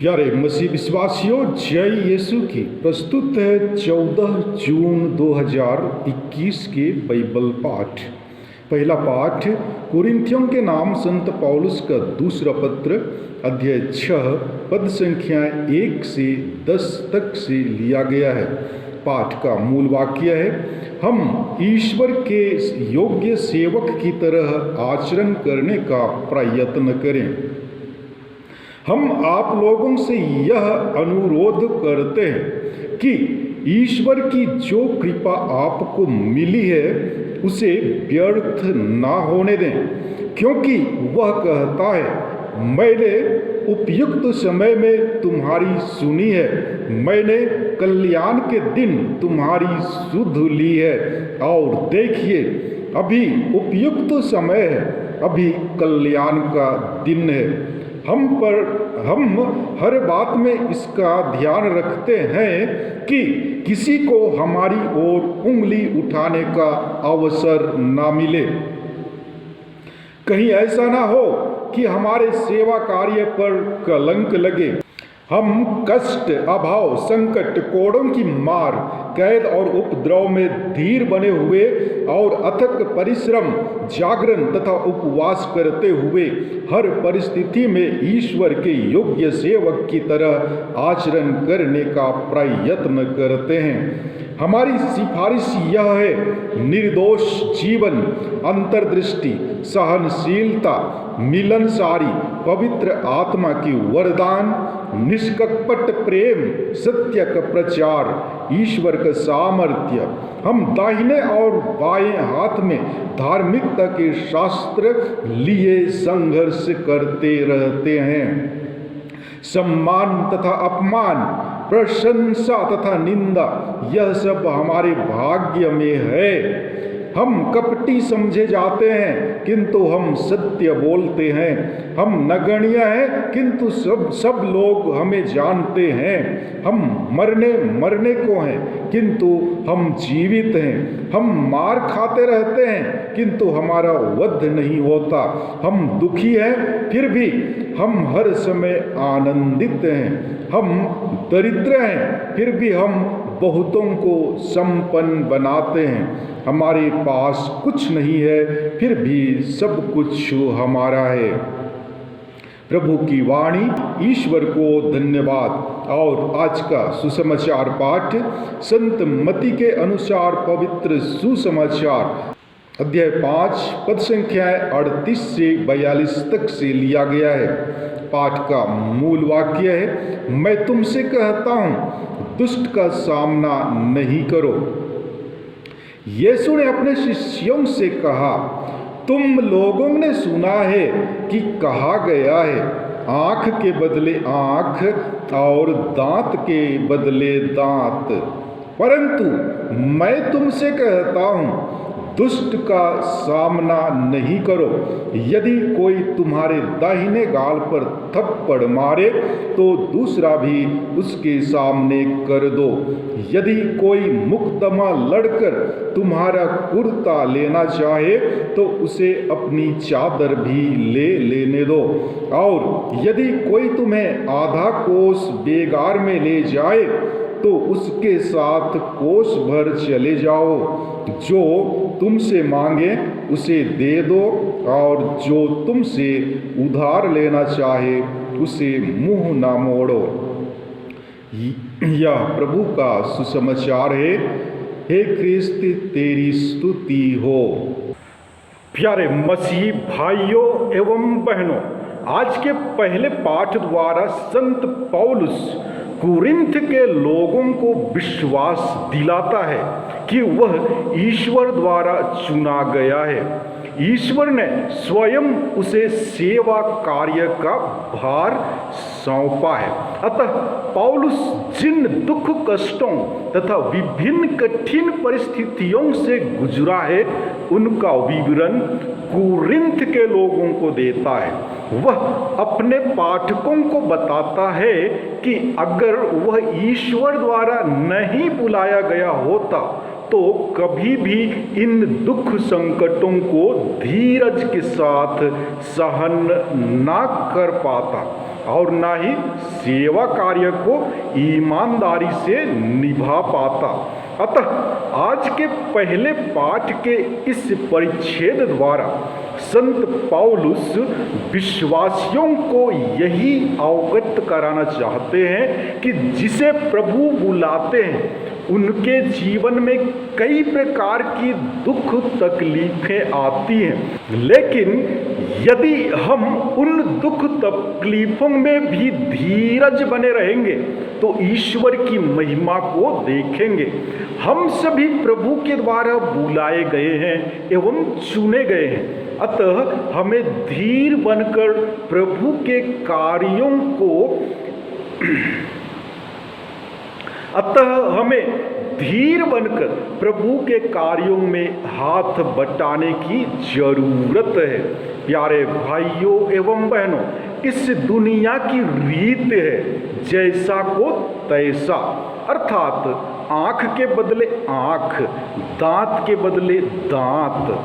प्यारे मसीह विश्वासियों, जय यीशु की। प्रस्तुत है 14 जून 2021 के बाइबल पाठ। पहला पाठ कुरिन्थियों के नाम संत पौलुस का दूसरा पत्र अध्याय 6 पद संख्या 1 से 10 तक से लिया गया है। पाठ का मूल वाक्य है, हम ईश्वर के योग्य सेवक की तरह आचरण करने का प्रयत्न करें। हम आप लोगों से यह अनुरोध करते हैं कि ईश्वर की जो कृपा आपको मिली है उसे व्यर्थ ना होने दें, क्योंकि वह कहता है, मैंने उपयुक्त समय में तुम्हारी सुनी है, मैंने कल्याण के दिन तुम्हारी सुध ली है। और देखिए, अभी उपयुक्त समय है, अभी कल्याण का दिन है। हम हर बात में इसका ध्यान रखते हैं कि किसी को हमारी ओर उंगली उठाने का अवसर ना मिले। कहीं ऐसा ना हो कि हमारे सेवा कार्य पर कलंक लगे। हम कष्ट, अभाव, संकट, कोड़ों की मार, कैद और उपद्रव में धीर बने हुए और अथक परिश्रम, जागरण तथा उपवास करते हुए हर परिस्थिति में ईश्वर के योग्य सेवक की तरह आचरण करने का प्रयत्न करते हैं। हमारी सिफारिश यह है, निर्दोष जीवन, अंतर्दृष्टि, सहनशीलता, मिलनसारी, पवित्र आत्मा की वरदान, निष्कपट प्रेम, सत्य का प्रचार, ईश्वर का सामर्थ्य। हम दाहिने और बाएं हाथ में धार्मिकता के शास्त्र लिए संघर्ष करते रहते हैं। सम्मान तथा अपमान, प्रशंसा तथा निंदा, यह सब हमारे भाग्य में है। हम कपटी समझे जाते हैं, किंतु हम सत्य बोलते हैं। हम नगण्य हैं, किंतु सब लोग हमें जानते हैं। हम मरने को हैं, किंतु हम जीवित हैं। हम मार खाते रहते हैं, किंतु हमारा वध नहीं होता। हम दुखी हैं, फिर भी हम हर समय आनंदित हैं। हम दरिद्र हैं, फिर भी हम बहुतों को संपन्न बनाते हैं। हमारे पास कुछ नहीं है, फिर भी सब कुछ हमारा है। प्रभु की वाणी। ईश्वर को धन्यवाद। और आज का सुसमाचार पाठ संत मत्ती के अनुसार पवित्र सुसमाचार अध्याय 5 पद संख्या 38 से 42 तक से लिया गया है। पाठ का मूल वाक्य है, मैं तुमसे कहता हूँ, दुष्ट का सामना नहीं करो। यीशु ने अपने शिष्यों से कहा, तुम लोगों ने सुना है कि कहा गया है, आँख के बदले आँख और दांत के बदले दांत। परंतु मैं तुमसे कहता हूँ, दुष्ट का सामना नहीं करो। यदि कोई तुम्हारे दाहिने गाल पर थप्पड़ मारे तो दूसरा भी उसके सामने कर दो। यदि कोई मुकदमा लड़कर तुम्हारा कुर्ता लेना चाहे तो उसे अपनी चादर भी ले लेने दो। और यदि कोई तुम्हें आधा कोस बेगार में ले जाए तो उसके साथ कोस भर चले जाओ। जो तुमसे मांगे उसे दे दो, और जो तुमसे उधार लेना चाहे उसे मुंह ना मोड़ो। यह प्रभु का सुसमाचार है। हे ख्रिस्त, तेरी स्तुति हो। प्यारे मसीही भाइयों एवं बहनों, आज के पहले पाठ द्वारा संत पौलुस कुरिन्थ के लोगों को विश्वास दिलाता है कि वह ईश्वर द्वारा चुना गया है। ईश्वर ने स्वयं उसे सेवा कार्य का भार सौंपा है। अतः पौलुस जिन दुख कष्टों तथा विभिन्न कठिन परिस्थितियों से गुजरा है, उनका विवरण कुरिन्थ के लोगों को देता है। वह अपने पाठकों को बताता है कि अगर वह ईश्वर द्वारा नहीं बुलाया गया होता तो कभी भी इन दुख संकटों को धीरज के साथ सहन ना कर पाता। और ना ही सेवा कार्य को ईमानदारी से निभा पाता। अतः आज के पहले पाठ के इस परिच्छेद द्वारा संत पौलुस विश्वासियों को यही अवगत कराना चाहते हैं कि जिसे प्रभु बुलाते हैं उनके जीवन में कई प्रकार की दुख तकलीफें आती हैं, लेकिन यदि हम उन दुख तकलीफों में भी धीरज बने रहेंगे तो ईश्वर की महिमा को देखेंगे। हम सभी प्रभु के द्वारा बुलाए गए हैं एवं चुने गए हैं, अतः हमें धीर बनकर प्रभु के कार्यों को धीर बनकर प्रभु के कार्यों में हाथ बटाने की जरूरत है। प्यारे भाइयों एवं बहनों, इस दुनिया की रीत है जैसा को तैसा, अर्थात आंख के बदले आंख, दांत के बदले दांत।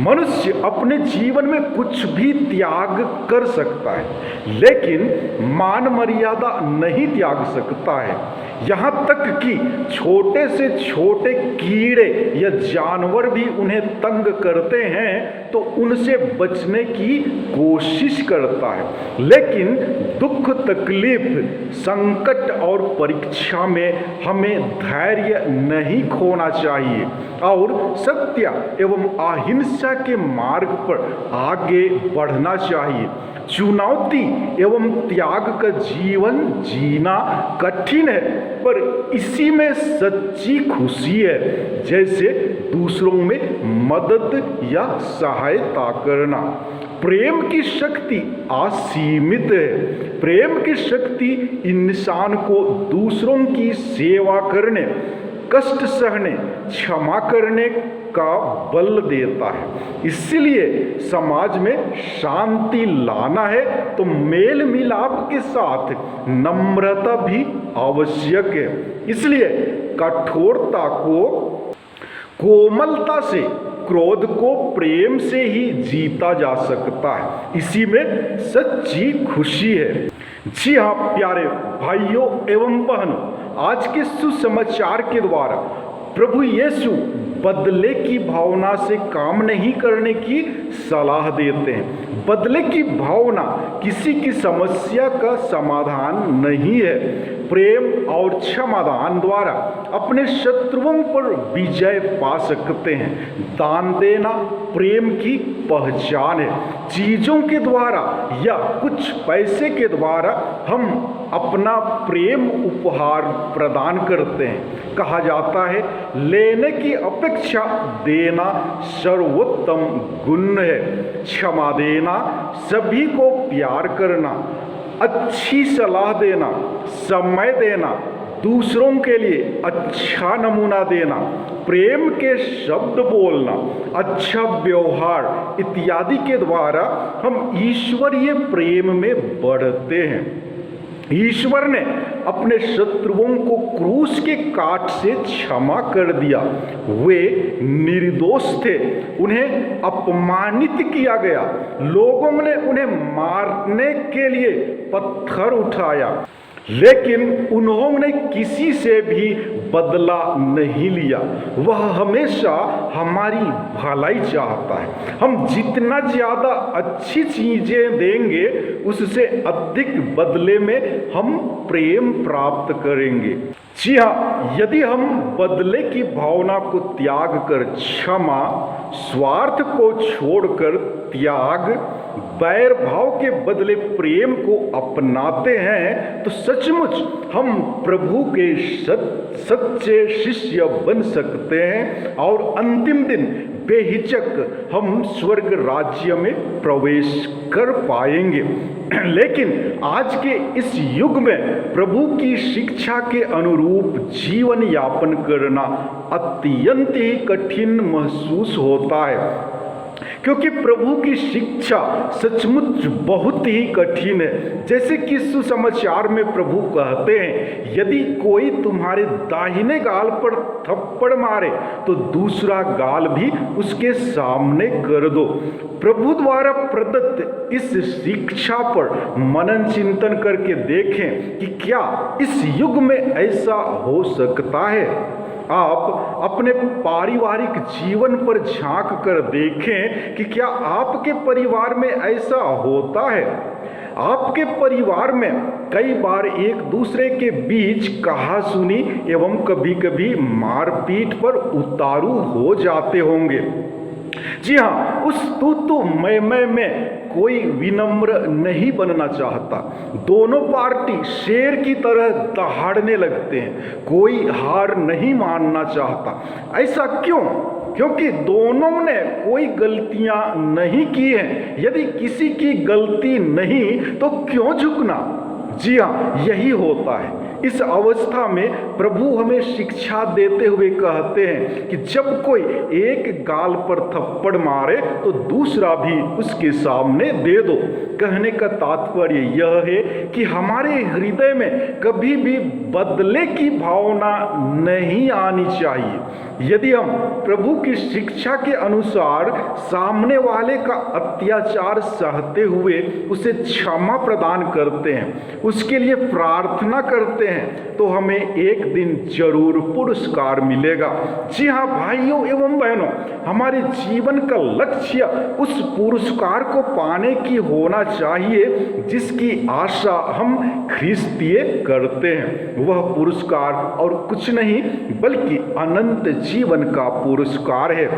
मनुष्य अपने जीवन में कुछ भी त्याग कर सकता है, लेकिन मान मर्यादा नहीं त्याग सकता है। यहाँ तक कि छोटे से छोटे कीड़े या जानवर भी उन्हें तंग करते हैं तो उनसे बचने की कोशिश करता है, लेकिन दुख तकलीफ, संकट और परीक्षा में हमें धैर्य नहीं खोना चाहिए और सत्य एवं अहिंसा के मार्ग पर आगे बढ़ना चाहिए। चुनौती एवं त्याग का जीवन जीना कठिन है, पर इसी में सच्ची खुशी है, जैसे दूसरों में मदद या सहायता करना। प्रेम की शक्ति असीमित है। प्रेम की शक्ति इंसान को दूसरों की सेवा करने, कष्ट सहने, क्षमा करने का बल देता है। इसलिए समाज में शांति लाना है तो मेल मिलाप के साथ नम्रता भी आवश्यक है। इसलिए कठोरता को कोमलता से, क्रोध को प्रेम से ही जीता जा सकता है। इसी में सच्ची खुशी है। जी हाँ प्यारे भाइयों एवं बहनों, आज के सुसमाचार के द्वारा प्रभु यीशु बदले की भावना से काम नहीं करने की सलाह देते हैं। बदले की भावना किसी की समस्या का समाधान नहीं है। प्रेम और क्षमादान द्वारा अपने शत्रुओं पर विजय पा सकते हैं। दान देना प्रेम की पहचान है। चीज़ों के द्वारा या कुछ पैसे के द्वारा हम अपना प्रेम उपहार प्रदान करते हैं। कहा जाता है, लेने की अपेक्षा देना सर्वोत्तम गुण है। क्षमा देना, सभी को प्यार करना, अच्छी सलाह देना, समय देना, दूसरों के लिए अच्छा नमूना देना, प्रेम के शब्द बोलना, अच्छा व्यवहार इत्यादि के द्वारा हम ईश्वरीय प्रेम में बढ़ते हैं। ईश्वर ने अपने शत्रुओं को क्रूस के काट से क्षमा कर दिया। वे निर्दोष थे, उन्हें अपमानित किया गया, लोगों ने उन्हें मारने के लिए पत्थर उठाया, लेकिन उन्होंने किसी से भी बदला नहीं लिया। वह हमेशा हमारी भलाई चाहता है। हम जितना ज़्यादा अच्छी चीज़ें देंगे उससे अधिक बदले में हम प्रेम प्राप्त करेंगे। जी हाँ, यदि हम बदले की भावना को त्याग कर क्षमा, स्वार्थ को छोड़कर त्याग, बैर भाव के बदले प्रेम को अपनाते हैं तो सचमुच हम प्रभु के सच्चे शिष्य बन सकते हैं और अंतिम दिन बेहिचक हम स्वर्ग राज्य में प्रवेश कर पाएंगे। लेकिन आज के इस युग में प्रभु की शिक्षा के अनुरूप जीवन यापन करना अत्यंत ही कठिन महसूस होता है, क्योंकि प्रभु की शिक्षा सचमुच बहुत ही कठिन है। जैसे कि सुसमाचार में प्रभु कहते हैं, यदि कोई तुम्हारे दाहिने गाल पर थप्पड़ मारे तो दूसरा गाल भी उसके सामने कर दो। प्रभु द्वारा प्रदत्त इस शिक्षा पर मनन चिंतन करके देखें कि क्या इस युग में ऐसा हो सकता है। आप अपने पारिवारिक जीवन पर झांक कर देखें कि क्या आपके परिवार में ऐसा होता है। आपके परिवार में कई बार एक दूसरे के बीच कहासुनी एवं कभी कभी मारपीट पर उतारू हो जाते होंगे। जी हाँ, उस तू मैं में कोई विनम्र नहीं बनना चाहता। दोनों पार्टी शेर की तरह दहाड़ने लगते हैं, कोई हार नहीं मानना चाहता। ऐसा क्यों? क्योंकि दोनों ने कोई गलतियां नहीं की हैं। यदि किसी की गलती नहीं तो क्यों झुकना। जी हाँ, यही होता है। इस अवस्था में प्रभु हमें शिक्षा देते हुए कहते हैं कि जब कोई एक गाल पर थप्पड़ मारे तो दूसरा भी उसके सामने दे दो। कहने का तात्पर्य यह है कि हमारे हृदय में कभी भी बदले की भावना नहीं आनी चाहिए। यदि हम प्रभु की शिक्षा के अनुसार सामने वाले का अत्याचार सहते हुए उसे क्षमा प्रदान करते हैं, उसके लिए प्रार्थना करते हैं, तो हमें एक दिन जरूर पुरस्कार मिलेगा। जी हाँ भाइयों एवं बहनों, हमारे जीवन का लक्ष्य उस पुरस्कार को पाने की होना चाहिए जिसकी आशा हम ख्रिस्तीय करते हैं। वह पुरस्कार और कुछ नहीं बल्कि अनंत जीवन का पुरस्कार है।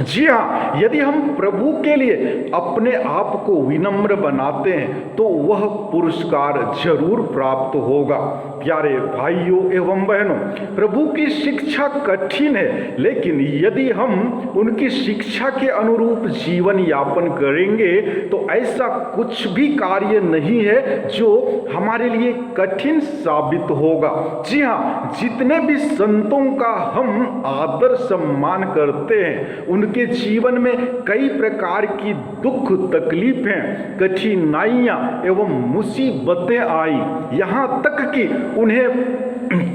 जी हाँ, यदि हम प्रभु के लिए अपने आप को विनम्र बनाते हैं तो वह पुरस्कार जरूर प्राप्त होगा। प्यारे भाइयों एवं बहनों, प्रभु की शिक्षा कठिन है, लेकिन यदि हम उनकी शिक्षा के अनुरूप जीवन यापन करेंगे तो ऐसा कुछ भी कार्य नहीं है जो हमारे लिए कठिन साबित होगा। जी हाँ, जितने भी संतों का हम आदर सम्मान करते हैं, उनके जीवन में कई प्रकार की दुख तकलीफें, कठिनाइयां एवं मुसीबतें आई, यहाँ तक कि उन्हें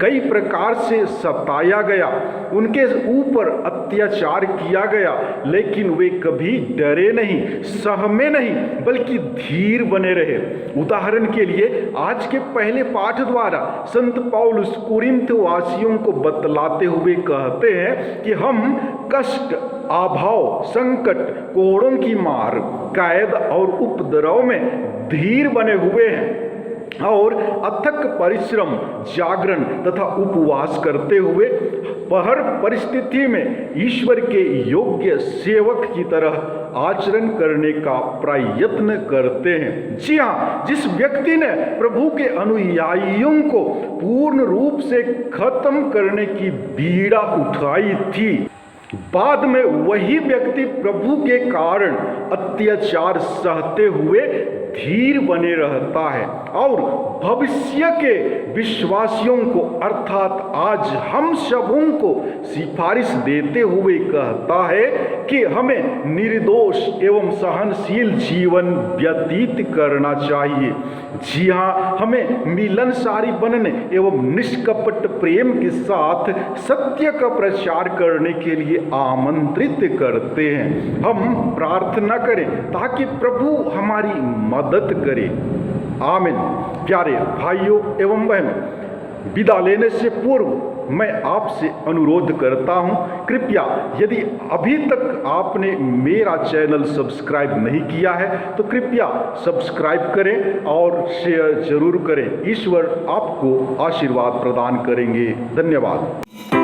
कई प्रकार से सताया गया, उनके ऊपर अत्याचार किया गया, लेकिन वे कभी डरे नहीं, सहमे नहीं, बल्कि धीर बने रहे। उदाहरण के लिए आज के पहले पाठ द्वारा संत पौलुस कुरिन्थ वासियों को बतलाते हुए कहते हैं कि हम कष्ट, अभाव, संकट, कोड़ों की मार, कैद और उपद्रव में धीर बने हुए हैं और अथक परिश्रम, जागरण तथा उपवास करते हुए हर परिस्थिति में ईश्वर के योग्य सेवक की तरह आचरण करने का प्रयत्न करते हैं। जी हाँ, जिस व्यक्ति ने प्रभु के अनुयायियों को पूर्ण रूप से खत्म करने की बीड़ा उठाई थी, बाद में वही व्यक्ति प्रभु के कारण अत्याचार सहते हुए धीर बने रहता है और भविष्य के विश्वासियों को अर्थात आज हम सबों को सिफारिश देते हुए कहता है कि हमें निर्दोष एवं सहनशील जीवन व्यतीत करना चाहिए। जी हाँ, हमें मिलनसारी बनने एवं निष्कपट प्रेम के साथ सत्य का प्रचार करने के लिए आमंत्रित करते हैं। हम प्रार्थना करें ताकि प्रभु हमारी मदद करे। आमीन। प्यारे भाइयों एवं बहनों, विदा लेने से पूर्व मैं आपसे अनुरोध करता हूं, कृपया यदि अभी तक आपने मेरा चैनल सब्सक्राइब नहीं किया है तो कृपया सब्सक्राइब करें और शेयर जरूर करें। ईश्वर आपको आशीर्वाद प्रदान करेंगे। धन्यवाद।